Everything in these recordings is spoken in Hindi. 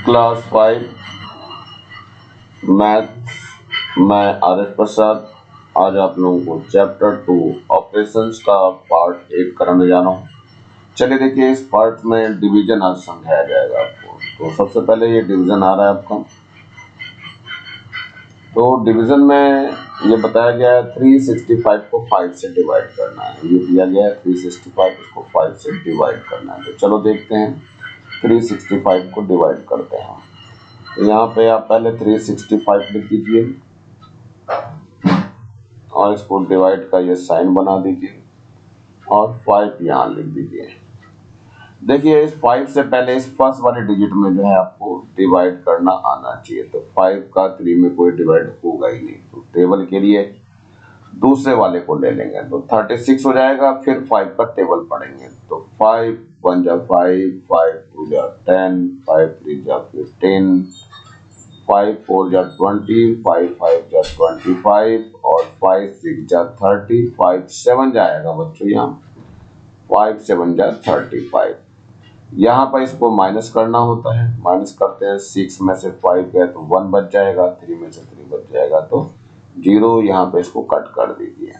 क्लास 5 मैथ, मैं आरिफ प्रसाद आज आप लोगों को चैप्टर 2 ऑपरेशंस का पार्ट 8 कराने जा रहा हूँ। चलिए देखिए, इस पार्ट में डिवीजन आज समझाया जाएगा आपको। तो सबसे पहले ये डिवीजन आ रहा है आपका। तो डिवीजन में ये बताया गया है 365 को 5 से डिवाइड करना है। ये दिया गया है 365 इसको 5 से डिवाइड करना है। तो चलो देखते हैं 365 को डिवाइड करते हैं। तो यहाँ पे आप पहले 365 लिख दीजिए और इसको डिवाइड का ये साइन बना दीजिए और 5 यहाँ लिख दीजिए। देखिए, इस 5 से पहले इस फर्स्ट वाले डिजिट में जो है आपको डिवाइड करना आना चाहिए। तो 5 का 3 में कोई डिवाइड होगा ही नहीं। तो टेबल के लिए दूसरे वाले को ले लेंगे तो 36 हो जाएगा। फिर 5 का टेबल पढ़ेंगे तो 5 1 जा 5, 5 2 जा 10, 5 3 जा 15, 5 4 जा 20, 5 5 जा 25 और 5 6 जा 30, 5 7 जाएगा बच्चों यहाँ, 5 7 जा 35। यहाँ पर इसको माइनस करना होता है। माइनस करते हैं, 6 में से 5 गए तो 1 बच जाएगा, 3 में से 3 बच जाएगा तो 0। यहाँ पे इसको कट कर दीजिए।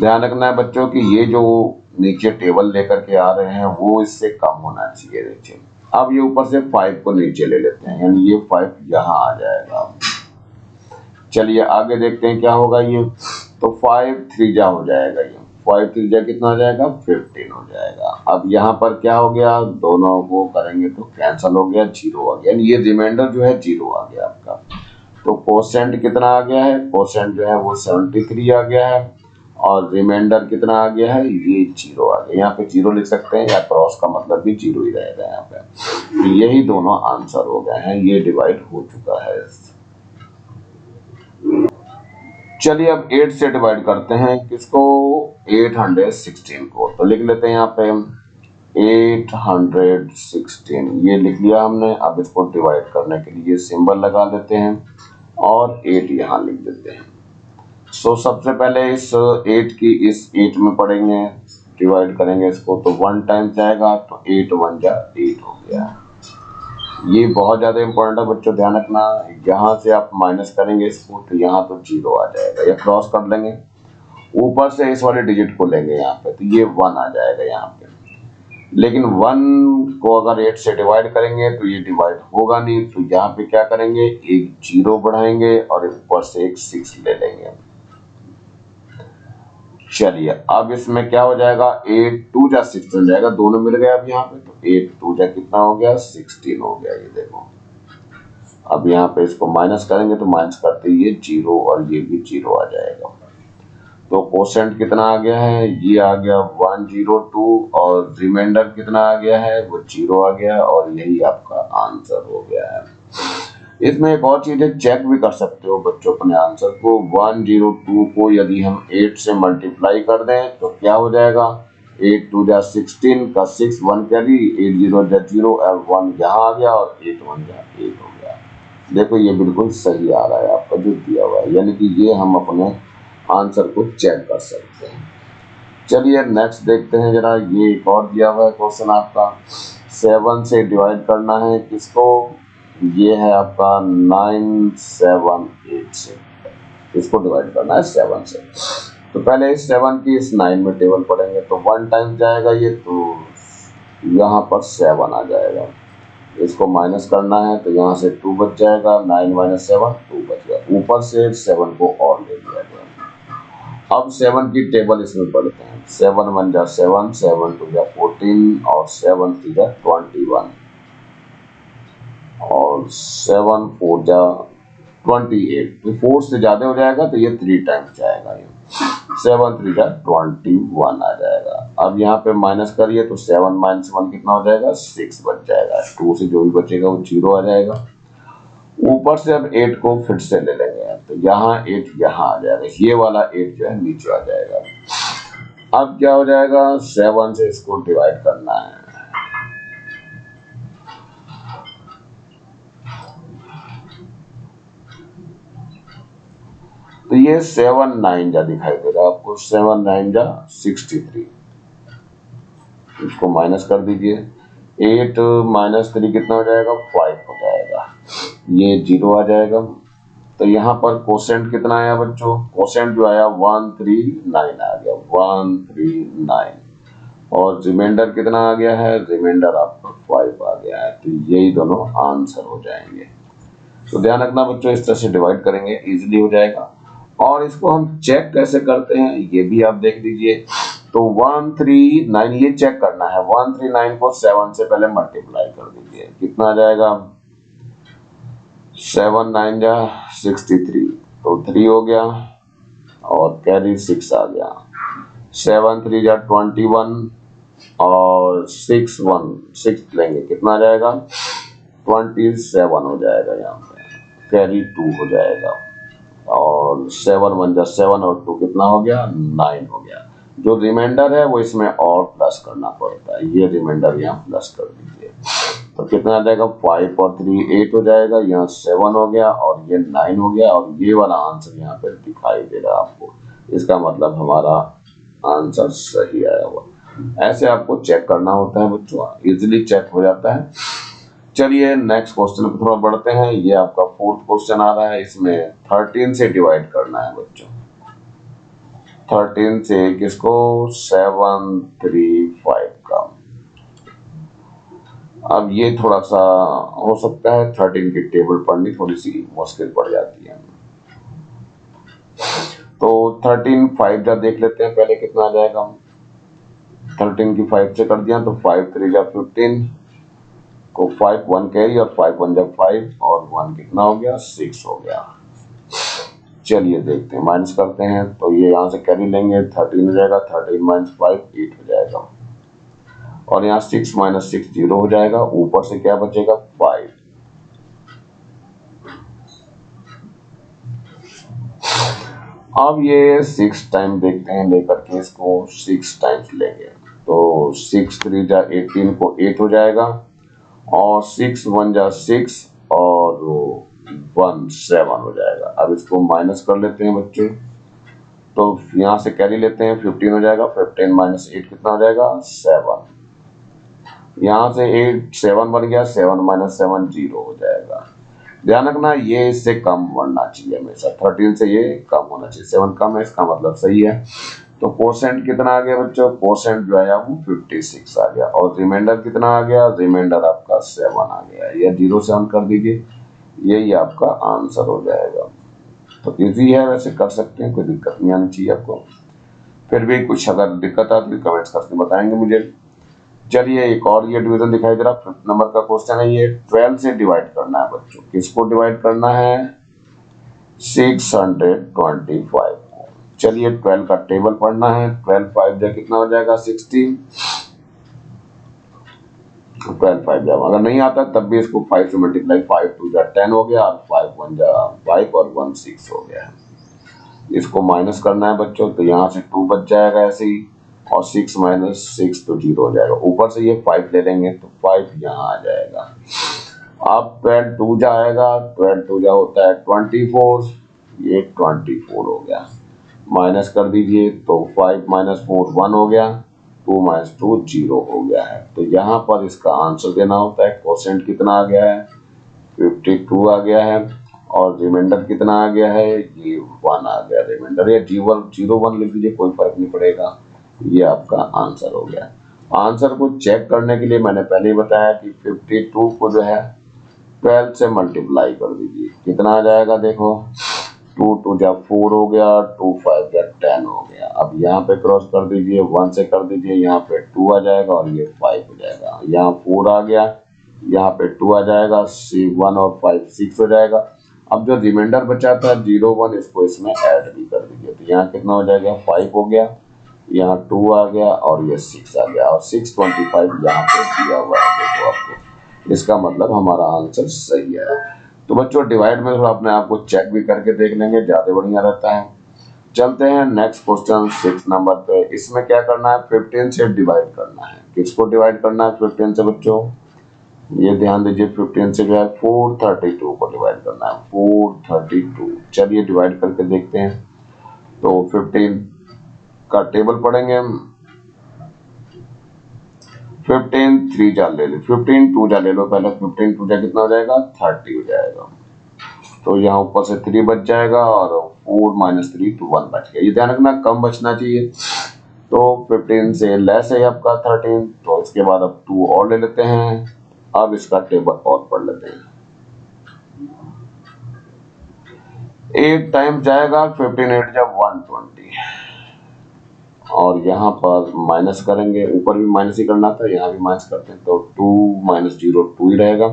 ध्यान रखना है बच्चों कि ये जो नीचे टेबल लेकर के आ रहे हैं वो इससे कम होना चाहिए। देखिए, अब ये ऊपर से 5 को नीचे ले लेते हैं, यानी ये 5 यहाँ आ जाएगा। चलिए आगे देखते हैं क्या होगा ये। तो 5 3 जा हो जाएगा, ये 5 3 जा कितना हो जाएगा, 15 हो जाएगा। अब यहाँ पर क्या हो गया, दोनों को करेंगे तो कैंसिल हो गया, 0 आ गया, यानी ये रिमाइंडर जो है 0 आ गया आपका। तो कोसेंट कितना आ गया है, कोसेंट जो है वो 73 आ गया है और रिमाइंडर कितना आ गया है, ये 0 आ गया। यहाँ पे 0 लिख सकते हैं या क्रॉस का मतलब भी 0 ही रहेगा यहाँ पे। तो यही दोनों आंसर हो गए हैं, ये डिवाइड हो चुका है। चलिए अब 8 से डिवाइड करते हैं किसको, 816 को। तो लिख लेते हैं यहाँ पे 816, ये लिख लिया हमने। अब इसको डिवाइड करने के लिए सिंबल लगा देते हैं और 8 यहाँ लिख देते हैं। सो सबसे पहले इस 8 की इस 8 में पढ़ेंगे, डिवाइड करेंगे इसको तो 1 टाइम्स जाएगा तो 8 1 जा 8 हो गया। ये बहुत ज्यादा इंपॉर्टेंट है बच्चों, ध्यान रखना। यहाँ से आप माइनस करेंगे इसको तो यहाँ तो 0 आ जाएगा, या क्रॉस कर लेंगे। ऊपर से इस वाले डिजिट को लेंगे यहाँ पे तो ये 1 आ जाएगा यहाँ पे। लेकिन 1 को अगर 8 से डिवाइड करेंगे तो ये डिवाइड होगा नहीं। तो यहाँ पे क्या करेंगे, एक 0 बढ़ाएंगे और ऊपर से एक 6 ले लेंगे। चलिए अब इसमें क्या हो जाएगा, 8 2 जा 6 हो जाएगा, दोनों मिल गए अब यहाँ पे। तो 8 2 जा कितना हो गया, 16 हो गया। ये देखो, अब यहाँ पे इसको माइनस करेंगे तो माइनस करते ये 0 और ये भी 0 आ जाएगा। तो कोसेंट कितना आ गया है, ये आ गया 102 और रिमाइंडर कितना आ गया है, वो 0 आ गया और यही आपका आंसर हो गया है। इसमें एक और चीज है, चेक भी कर सकते हो बच्चों अपने आंसर को। 102 को यदि हम 8 से मल्टीप्लाई कर दें तो क्या हो जाएगा, 8 2 जा 16 का 6 1 कैरी, 8 0 जा 0 और 1 यहाँ आ गया और 8 1 जा 8 हो गया। देखो ये बिल्कुल सही आ रहा है आपका जो दिया हुआ है, यानी कि ये हम अपने आंसर को चेक कर सकते हैं। चलिए नेक्स्ट देखते हैं जरा, ये एक और दिया हुआ है क्वेश्चन आपका। 7 से डिवाइड करना है किसको, ये है आपका 978 से, इसको डिवाइड करना है 7 से। तो पहले इस 7 की इस 9 में टेबल पढ़ेंगे तो 1 टाइम जाएगा ये, तो यहाँ पर 7 आ जाएगा। इसको माइनस करना है तो यहाँ से 2 बच जाएगा, 9 - 7 2 बच गया। ऊपर से 7 को और ले लिया गया। अब 7 की टेबल इसमें पढ़ते हैं। 7 1 जा 7, 7 2 जा 14 और 7 3 जा 21 और 7 4 जा 28। तो 4 से ज्यादा हो जाएगा तो ये 3 टाइम्स जाएगा, ये 7 3 जा 21 आ जाएगा। अब यहाँ पे माइनस करिए तो 7 - 1 कितना हो जाएगा, 6 बच जाएगा। 2 से जो भी बचेगा वो 0 आ जाएगा। ऊपर से अब 8 को फिर से ले लेंगे तो यहाँ 8 यहाँ आ जाएगा, ये वाला 8 जो है नीचे आ जाएगा। अब क्या हो जाएगा, 7 से इसको डिवाइड करना है। तो ये 7 9 जा दिखाई दे रहा है आपको, 7 9 जा 63। इसको माइनस कर दीजिए, 8 माइनस 3 कितना हो जाएगा, 5 हो जाएगा, ये 0 आ जाएगा। तो यहाँ पर कोसेंट कितना आया बच्चों, कोसेंट जो आया 139 आ गया, 139। और रिमाइंडर कितना आ गया है, रिमाइंडर आपका 5 आ गया है। तो यही दोनों आंसर हो जाएंगे। तो ध्यान रखना बच्चों, इस तरह से डिवाइड करेंगे इजीली हो जाएगा। और इसको हम चेक कैसे करते हैं ये भी आप देख लीजिए। तो 139 ये चेक करना है, 139 को 7 से पहले मल्टीप्लाई कर दीजिए, कितना आ जाएगा, 7 9 जा 63, तो 3 हो गया और कैरी 6 आ गया, 7 3 जा 21 और 6 1 6 लेंगे, कितना आ जाएगा, 27 हो जाएगा, यहाँ पे कैरी 2 हो जाएगा और 7 1 जा 7 और 2 कितना हो गया, 9 हो गया। जो रिमाइंडर है वो इसमें और प्लस करना पड़ता है, ये रिमाइंडर यहाँ प्लस कर दीजिए। तो कितना आ जाएगा, 5 और 3 8 हो जाएगा, यहाँ 7 हो गया और ये 9 हो गया और ये वाला आंसर यहाँ पे दिखाई दे रहा है आपको। इसका मतलब हमारा आंसर सही आया हुआ। ऐसे आपको चेक करना होता है बच्चों, इजीली चेक हो जाता है। चलिए नेक्स्ट क्वेश्चन पर थोड़ा बढ़ते हैं। ये आपका 4th क्वेश्चन आ रहा है, इसमें 13 से डिवाइड करना है बच्चों। 13 से किसको, 7 3 5 का। अब ये थोड़ा सा हो सकता है 13 की टेबल पढ़नी थोड़ी सी मुश्किल पड़ जाती है। तो 13 5 जा देख लेते हैं पहले कितना आ जाएगा। 13 की 5 से कर दिया तो 5 3 जा 15 को 5 1 कैरी और 5 1 जा 5 और 1 कितना हो गया, 6 हो गया। चलिए देखते हैं, माइनस करते हैं। तो ये यहाँ से कैरी लेंगे, 13 हो जाएगा, 13 माइनस 5 8 हो जाएगा और यहाँ 6 माइनस 6 0 हो जाएगा। ऊपर से क्या बचेगा, 5। अब ये 6 टाइम देखते हैं, लेकर के इसको 6 टाइम्स लेंगे। तो 6 3 जा 18 को 8 हो जाएगा और 6 1 जा 6 और 1 7 हो जाएगा। अब इसको माइनस कर लेते हैं बच्चों। तो यहाँ से कैरी लेते हैं, 15 हो जाएगा, 15 माइनस 8 कितना हो जाएगा, 7। यहाँ से 8 7 बन गया, 7 माइनस 7 0 हो जाएगा। ध्यान रखना ये इससे कम बढ़ना चाहिए हमेशा, 13 से ये कम होना चाहिए। 7 कम है, इसका मतलब सही है। तो कोसेंट कितना आ गया बच्चों, कोसेंट जो आया वो 56 आ गया और रिमाइंडर कितना आ गया, रिमाइंडर आपका 7 आ गया। या 0 से ऑन कर दीजिए, यही आपका आंसर हो जाएगा। तो इजी है, वैसे कर सकते हैं, कोई दिक्कत नहीं आनी चाहिए आपको। फिर भी कुछ अगर दिक्कत आती है कमेंट्स करके बताएंगे मुझे। चलिए एक और ये डिवीजन दिखाई दे रहा, 5th नंबर का क्वेश्चन है। ये 12 से डिवाइड करना है बच्चों। किसको डिवाइड करना है, 625 को। चलिए 12 का टेबल पढ़ना है। 12 5 जा कितना हो जाएगा, 60। 12 5 जा अगर नहीं आता तब भी इसको 5 से मल्टीप्लाई, 5 2 जा 10 हो गया और 5 1 जा 5 और 1 6 हो गया। इसको माइनस करना है बच्चों, तो यहाँ से 2 बच जाएगा ऐसे ही और 6 माइनस 6 तो 0 हो जाएगा। ऊपर से ये 5 ले लेंगे तो 5 यहाँ आ जाएगा। अब 12 2 जा आएगा, 12 2 जा होता है 24, ये 24 हो गया। माइनस कर दीजिए तो 5 माइनस 4 1 हो गया, 2 माइनस 2 0 हो गया है। तो यहाँ पर इसका आंसर देना होता है। कोसेंट कितना आ गया है, 52 आ गया है और रिमाइंडर कितना आ गया है, ये 1 आ गया रिमाइंडर। या 0 1 लिख दीजिए, कोई फर्क नहीं पड़ेगा। ये आपका आंसर हो गया। आंसर को चेक करने के लिए मैंने पहले ही बताया कि 52 को जो है 12 से मल्टीप्लाई कर दीजिए, कितना आ जाएगा, देखो 2 2 जा 4 हो गया, 2 5 जा 10 हो गया। अब यहाँ पे क्रॉस कर दीजिए, 1 से कर दीजिए, यहाँ पे 2 आ जाएगा और ये 5 हो जाएगा। यहाँ 4 आ गया, यहाँ पे 2 आ जाएगा, 1 और 5 6 हो जाएगा। अब जो रिमाइंडर बचा था 0 1, इसको इसमें ऐड भी कर दीजिए। तो यहाँ कितना हो जाएगा, 5 हो गया, यहाँ 2 आ गया और ये 6 आ गया और 625 यहाँ पे दिया हुआ है। देखो आपको, इसका मतलब हमारा आंसर सही है। तो बच्चों डिवाइड में थोड़ा अपने आप को चेक भी करके देख लेंगे, ज्यादा बढ़िया रहता है। चलते हैं नेक्स्ट क्वेश्चन 6 नंबर पे। इसमें क्या करना है, 15 से डिवाइड करना है। किसको डिवाइड करना है 15 से बच्चों, ये ध्यान दीजिए। 15 से जो है 432 को डिवाइड करना है, 432। चलिए डिवाइड करके देखते हैं। तो 15 का टेबल पढ़ेंगे हम। 15 3 जा ले लो, 15 2 जा ले लो पहले, 15 2 जा कितना हो जाएगा 30 हो जाएगा। तो यहाँ ऊपर से 3 बच जाएगा और 4 माइनस 3 तो 1 बच गया। ये ध्यान रखना कम बचना चाहिए। तो 15 से लेस है आपका 13, तो इसके बाद अब 2 और ले लेते हैं। अब इसका टेबल और पढ़ लेते हैं। 8 टाइम्स जाएगा 15 8 जा 120 और यहाँ पर माइनस करेंगे, ऊपर भी माइनस ही करना था, यहाँ भी माइनस करते हैं तो 2 माइनस 0 2 ही रहेगा।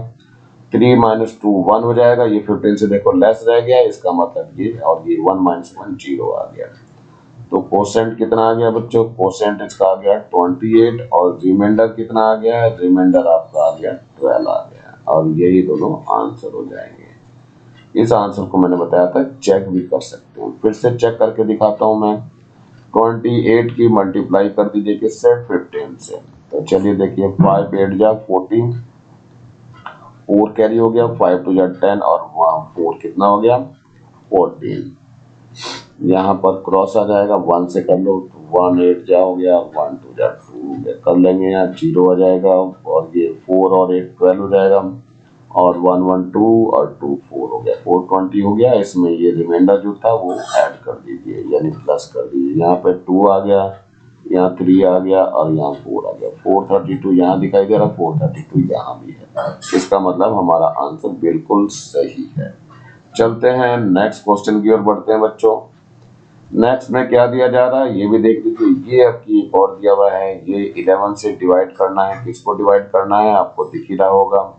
3 माइनस 2 1 हो जाएगा। ये 15 से देखो लेस रह गया, इसका मतलब ये, और ये 1 माइनस 1 0 आ गया। तो कोसेंट कितना आ गया बच्चों, कोसेंट इसका आ गया 28 और रिमाइंडर कितना आ गया, रिमाइंडर आपका आ गया 12 आ गया। और यही दोनों आंसर हो जाएंगे। इस आंसर को मैंने बताया था चेक भी कर सकते हैं, फिर से चेक करके दिखाता हूं मैं। 28 की मल्टीप्लाई कर दीजिए किससे, 15 से। तो चलिए देखिए 5 8 जा 14, 4 कैरी हो गया, 5 2 जा 10 और 4 कितना हो गया 14। यहाँ पर क्रॉस आ जाएगा, 1 से कर लो, 1 8 जा हो गया, 1 2 जा 2 हो गया, कर लेंगे यहाँ 0 आ जाएगा और ये 4 और 8 12 हो जाएगा और 1 1 2 और 2 4 हो गया, 420 हो गया। इसमें ये रिमाइंडर जो था वो ऐड कर दीजिए यानी प्लस कर दीजिए। यहाँ पे 2 आ गया, यहाँ 3 आ गया और यहाँ 4 आ गया, 432 यहाँ दिखाई दे रहा, 432 यहाँ भी है। इसका मतलब हमारा आंसर बिल्कुल सही है। चलते हैं नेक्स्ट क्वेश्चन की ओर बढ़ते हैं बच्चों। नेक्स्ट में क्या दिया जा रहा है ये भी देख लीजिए। ये आपकी एक और दिया हुआ है, ये 11 से डिवाइड करना है। किसको डिवाइड करना है आपको दिख ही रहा होगा,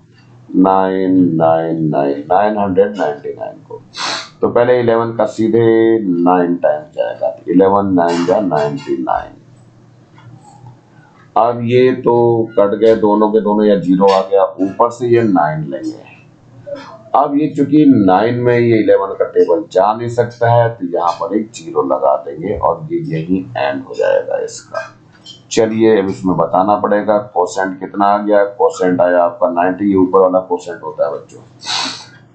999 को। तो पहले 11 का सीधे 9 टाइम्स जाएगा, 11 9 जा 99। अब ये तो कट गए दोनों के दोनों या 0 आ गया, ऊपर से ये 9 लेंगे। अब ये चूंकि 9 में ये 11 का टेबल जा नहीं सकता है तो यहाँ पर एक 0 लगा देंगे और ये यही एंड हो जाएगा इसका। चलिए अब इसमें बताना पड़ेगा कोसेंट कितना आ गया। कोसेंट आया आपका 90, ये ऊपर वाला कोसेंट होता है बच्चों,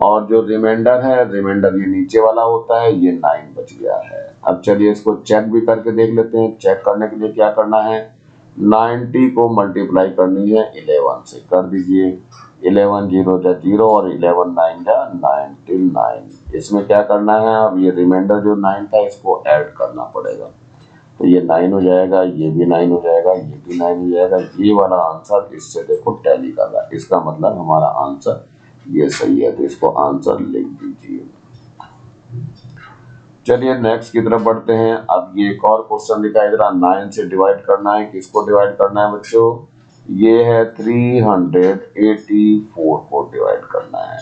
और जो रिमाइंडर है, रिमाइंडर ये नीचे वाला होता है, ये 9 बच गया है। अब चलिए इसको चेक भी करके देख लेते हैं। चेक करने के लिए क्या करना है, 90 को मल्टीप्लाई करनी है 11 से, कर दीजिए 11 0 जा 0 और 11 9 जा 99। इसमें क्या करना है, अब ये रिमाइंडर जो 9 था इसको ऐड करना पड़ेगा। तो ये 9 हो जाएगा, ये भी 9 हो जाएगा, ये भी 9 हो जाएगा। ये वाला आंसर इससे देखो टैली कर रहा है, इसका मतलब हमारा आंसर ये सही है। तो इसको आंसर लिख दीजिए। चलिए नेक्स्ट की तरफ बढ़ते हैं। अब ये एक और क्वेश्चन दिखाई दे रहा, 9 से डिवाइड करना है। किसको डिवाइड करना है बच्चों, ये है 384 को डिवाइड करना है।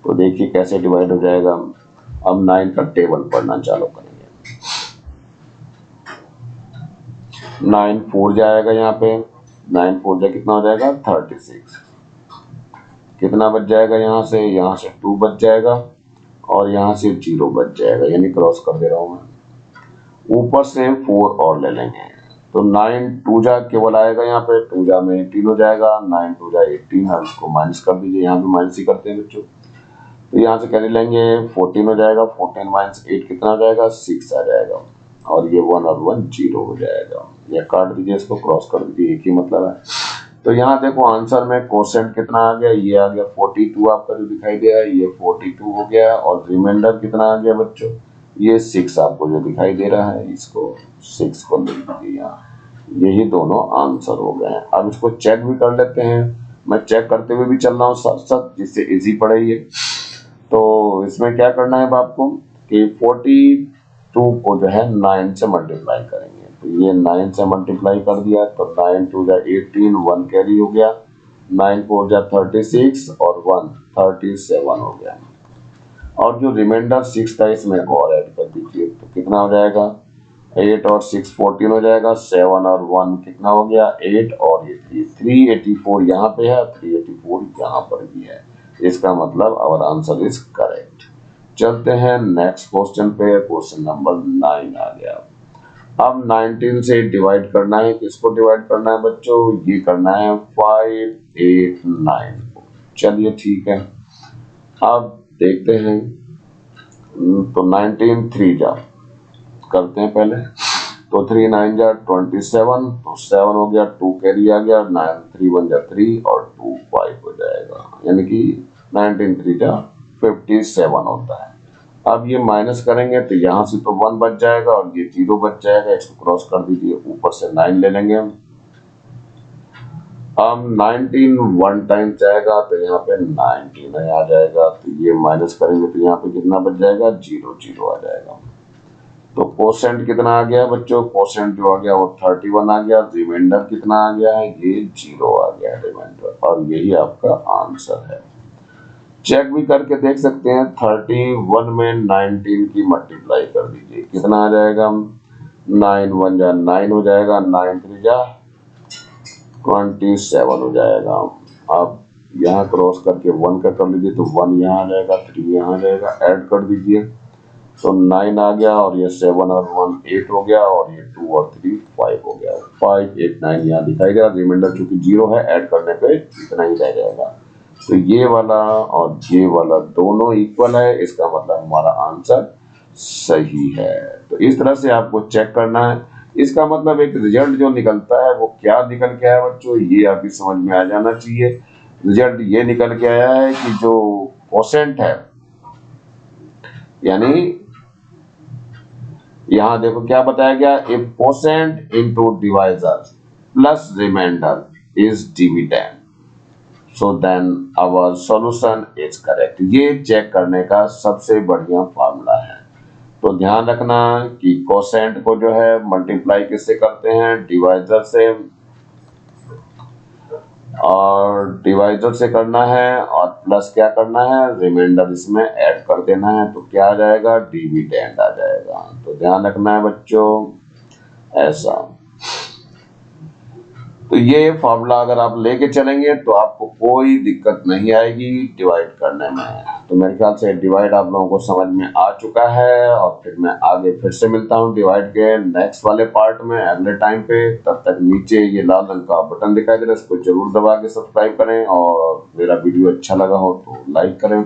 तो देखिए कैसे डिवाइड हो जाएगा। अब 9 का टेबल पढ़ना चालू करेंगे। 9 4 जाएगा, यहाँ पे 9 4 जा कितना हो जाएगा 36। कितना बच जाएगा, यहाँ से 2 बच जाएगा और यहाँ से 0 बच जाएगा, यानी क्रॉस कर दे रहा हूं मैं। ऊपर से 4 और ले लेंगे तो 9 2 जा केवल आएगा, यहाँ पे 2 जा में 18 हो जाएगा, 9 2 जा 18 है, उसको माइनस कर दीजिए। यहाँ भी माइनस ही करते हैं बच्चों। तो यहाँ से कैरी लेंगे 14 हो जाएगा, 14 माइनस 8 कितना हो जाएगा 6 आ जाएगा और ये 1 और 1 0 हो जाएगा। ये काट दीजिए, इसको क्रॉस कर दीजिए, एक ही मतलब है। तो यहाँ देखो आंसर में कोसेंट कितना आ गया, ये आ गया 42 आपका जो दिखाई दे रहा है, ये 42 हो गया। और रिमाइंडर कितना आ गया बच्चों, ये 6 आपको जो दिखाई दे रहा है, इसको 6 को लिख दीजिए यहाँ। यही दोनों आंसर हो गए हैं। अब इसको चेक भी कर लेते हैं, मैं चेक करते हुए भी चल रहा हूँ साथ साथ, जिससे इजी पड़े ये। तो इसमें क्या करना है आपको कि 42 को जो है 9 से मल्टीप्लाई करेंगे। तो ये 9 से मल्टीप्लाई कर दिया तो 9 2 जा 18, 1 कैरी हो गया, 9 4 जा 36 और 1 37 हो गया। और जो रिमाइंडर 6 था इसमें और ऐड कर दीजिए तो कितना हो जाएगा, 8 और 6 14 हो जाएगा, 7 और 1 कितना हो गया 8 और ये 384 यहाँ पे है, 384 यहाँ पर भी है। इसका मतलब आवर आंसर इज करेक्ट। चलते हैं नेक्स्ट क्वेश्चन पे। क्वेश्चन नंबर 9 आ गया। अब 19 से डिवाइड करना है। किसको डिवाइड करना है बच्चों, ये करना है 5 8 9 को। चलिए ठीक है, अब देखते हैं। तो 19 3 जा करते हैं पहले, तो 3 9 जा 27, तो 7 हो गया, 2 कैरी आ गया, 9 3 1 जा 3 और 2 5 हो जाएगा, यानी कि 19 3 जा 57 होता है। अब ये माइनस करेंगे तो यहाँ से तो 1 बच जाएगा और ये 0 बच जाएगा, इसको क्रॉस कर दीजिए, ऊपर से 9 ले लेंगे हम। अब 19 1 टाइम जाएगा तो यहाँ पे 19 आ जाएगा, तो ये माइनस करेंगे तो यहाँ पे कितना बच जाएगा, 0 0 आ जाएगा। तो कोसेंट कितना आ गया बच्चों, कोसेंट जो आ गया वो 31 आ गया, रिमाइंडर कितना आ गया है, ये 0 आ गया रिमाइंडर, और यही आपका आंसर है। चेक भी करके देख सकते हैं, 31 में 19 की मल्टीप्लाई कर दीजिए, कितना आ जाएगा, 9 1 जा 9 हो जाएगा, 9 3 जा 27 हो जाएगा। अब यहाँ क्रॉस करके 1 का कर लीजिए, तो 1 यहाँ आ जाएगा, 3 यहाँ आ जाएगा, ऐड कर दीजिए, तो 9 आ गया, और ये 7 और 1 8 हो गया, और ये 2 और 3 5 हो गया, 5 8 9 यहाँ दिखाई दे रहा, रिमाइंडर चूंकि 0 है, ऐड करने पे इतना ही रह जाएगा। तो ये वाला और ये वाला दोनों इक्वल है, इसका मतलब हमारा आंसर सही है। तो इस तरह से आपको चेक करना है, इसका मतलब एक रिजल्ट जो निकलता है वो क्या निकल के आया बच्चों, ये आपकी समझ में आ जाना चाहिए। रिजल्ट ये निकल के आया है कि जो कोसेंट है, यानी यहां देखो क्या बताया गया, if quotient into divisor plus remainder is dividend, so then our solution is correct. ये चेक करने का सबसे बढ़िया फार्मूला है। तो ध्यान रखना कि कोसेंट को जो है मल्टीप्लाई किससे करते हैं, डिवाइजर से, और डिवाइजर से करना है, और प्लस क्या करना है, रिमाइंडर इसमें ऐड कर देना है, तो क्या आ जाएगा, डिविडेंड आ जाएगा। तो ध्यान रखना है बच्चों ऐसा। तो ये फार्मूला अगर आप लेके चलेंगे तो आपको कोई दिक्कत नहीं आएगी डिवाइड करने में। तो मेरे ख्याल से डिवाइड आप लोगों को समझ में आ चुका है, और फिर मैं आगे फिर से मिलता हूँ डिवाइड के नेक्स्ट वाले पार्ट में अगले टाइम पे। तब तक नीचे ये लाल रंग का बटन दिखाई दे रहा है, इसको जरूर दबा के सब्सक्राइब करें, और मेरा वीडियो अच्छा लगा हो तो लाइक करें,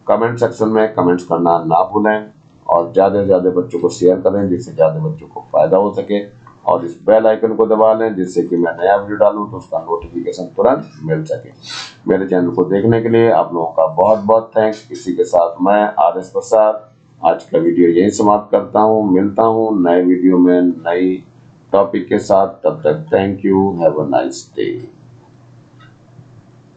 कमेंट सेक्शन में कमेंट्स करना ना भूलें, और ज्यादा से ज्यादा बच्चों को शेयर करें जिससे ज्यादा बच्चों को फायदा हो सके, और इस बेल आइकन को दबा लें जिससे कि मैं नया वीडियो डालूं तो उसका नोटिफिकेशन तुरंत मिल सके। मेरे चैनल को देखने के लिए आप लोगों का बहुत बहुत थैंक्स। इसी के साथ मैं RS प्रसाद आज का वीडियो यही समाप्त करता हूं, मिलता हूं नए वीडियो में नई टॉपिक के साथ, तब तक thank you, have a nice day.